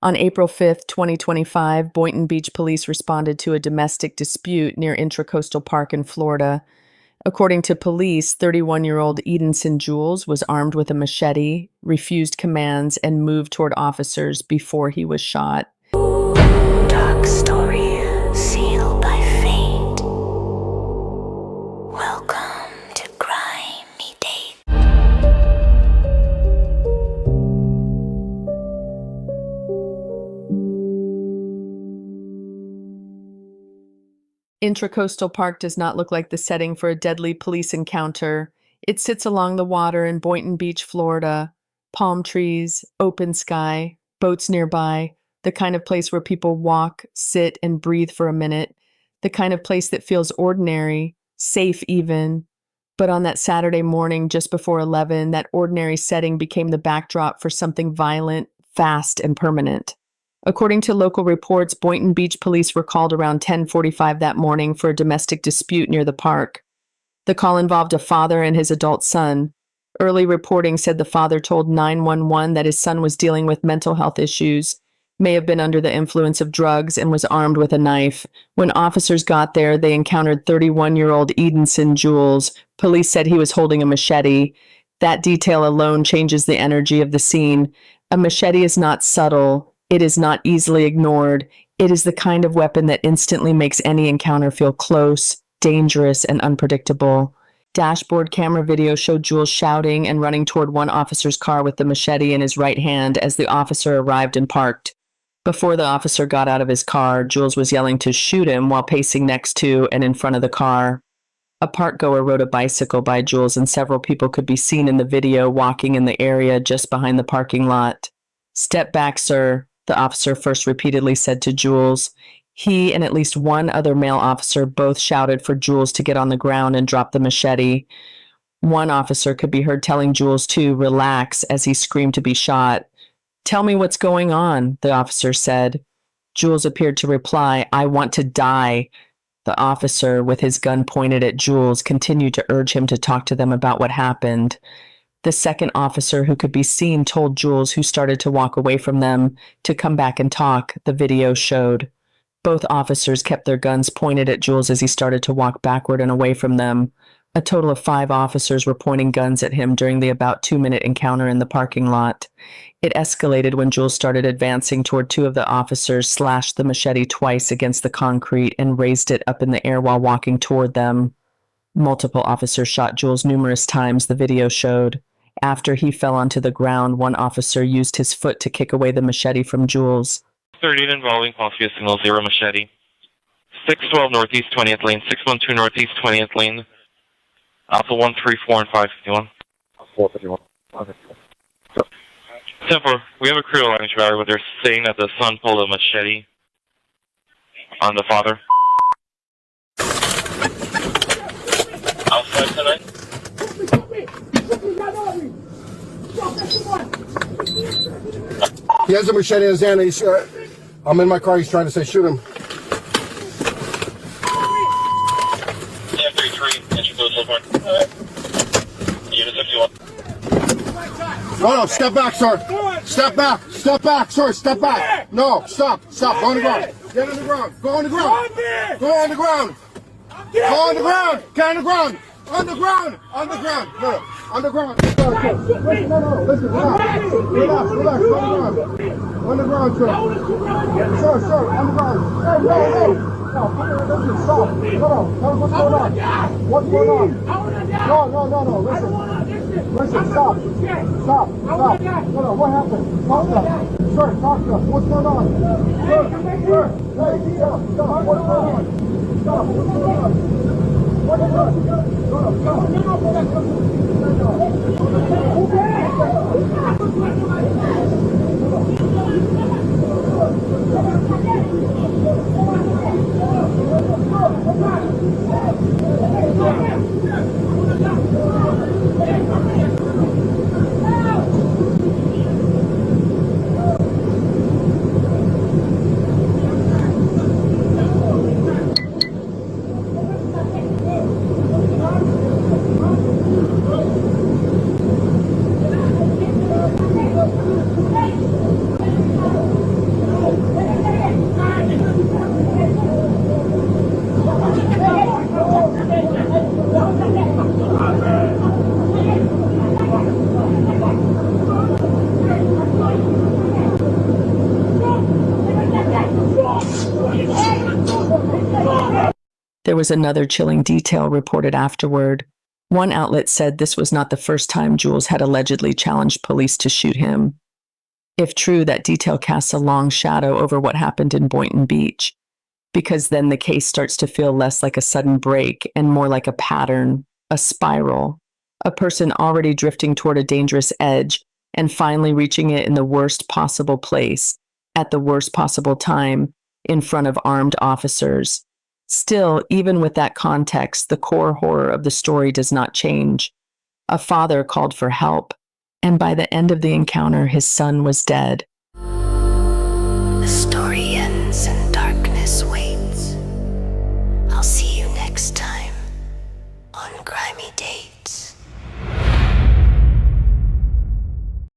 On April 5, 2025, Boynton Beach police responded to a domestic dispute near Intracoastal Park in Florida. According to police, 31-year-old Edenson Jules was armed with a machete, refused commands, and moved toward officers before he was shot. Dark story sealed by fate. Welcome to Grimy Dates. Intracoastal Park does not look like the setting for a deadly police encounter. It sits along the water in Boynton Beach, Florida. Palm trees, open sky, boats nearby, the kind of place where people walk, sit, and breathe for a minute. The kind of place that feels ordinary, safe even. But on that Saturday morning, just before 11, that ordinary setting became the backdrop for something violent, fast, and permanent. According to local reports, Boynton Beach police were called around 10:45 that morning for a domestic dispute near the park. The call involved a father and his adult son. Early reporting said the father told 911 that his son was dealing with mental health issues, may have been under the influence of drugs, and was armed with a knife. When officers got there, they encountered 31-year-old Edenson Jules. Police said he was holding a machete. That detail alone changes the energy of the scene. A machete is not subtle. It is not easily ignored. It is the kind of weapon that instantly makes any encounter feel close, dangerous, and unpredictable. Dashboard camera video showed Jules shouting and running toward one officer's car with the machete in his right hand as the officer arrived and parked. Before the officer got out of his car, Jules was yelling to shoot him while pacing next to and in front of the car. A park goer rode a bicycle by Jules, and several people could be seen in the video walking in the area just behind the parking lot. "Step back, sir," the officer first repeatedly said to Jules. He and at least one other male officer both shouted for Jules to get on the ground and drop the machete. One officer could be heard telling Jules to relax as he screamed to be shot. "Tell me what's going on," the officer said. Jules appeared to reply, "I want to die." The officer, with his gun pointed at Jules, continued to urge him to talk to them about what happened. The second officer, who could be seen, told Jules, who started to walk away from them, to come back and talk, the video showed. Both officers kept their guns pointed at Jules as he started to walk backward and away from them. A total of 5 officers were pointing guns at him during the about 2-minute encounter in the parking lot. It escalated when Jules started advancing toward 2 of the officers, slashed the machete twice against the concrete, and raised it up in the air while walking toward them. Multiple officers shot Jules numerous times, the video showed. After he fell onto the ground, one officer used his foot to kick away the machete from Jules. 38 involving Postia signal 0 Machete. 612 Northeast 20th lane, 612 Northeast 20th lane. Alpha 134 and 551. 451. Okay. 10-4, we have a crew along the but they're saying that the son pulled a machete on the father. Outside tonight? He has a machete in his hand. I'm in my car. He's trying to say, shoot him. M33, Intracoastal Park. Unit 51. No, step back, sir. Step back. Step back, sir. Step back. No, stop. Stop. Go on the ground. Get on the ground. Go on the ground. Go on the ground. Go on the ground. Get on the ground. On the ground. On the ground. No, on the ground. Listen, no. Listen, relax. Relax. On the ground, sir. Sir, on the ground. No. Listen, stop. No. What's going on? What's going on? No. Listen, stop. No, what happened? Talk to us. Sir, talk to us. What's going on? Sir. Hey, stop. What's going on? Stop. What's going on? What is There was another chilling detail reported afterward. One outlet said this was not the first time Jules had allegedly challenged police to shoot him. If true, that detail casts a long shadow over what happened in Boynton Beach, because then the case starts to feel less like a sudden break and more like a pattern, a spiral, a person already drifting toward a dangerous edge and finally reaching it in the worst possible place, at the worst possible time, in front of armed officers. Still, even with that context, the core horror of the story does not change. A father called for help, and by the end of the encounter, his son was dead.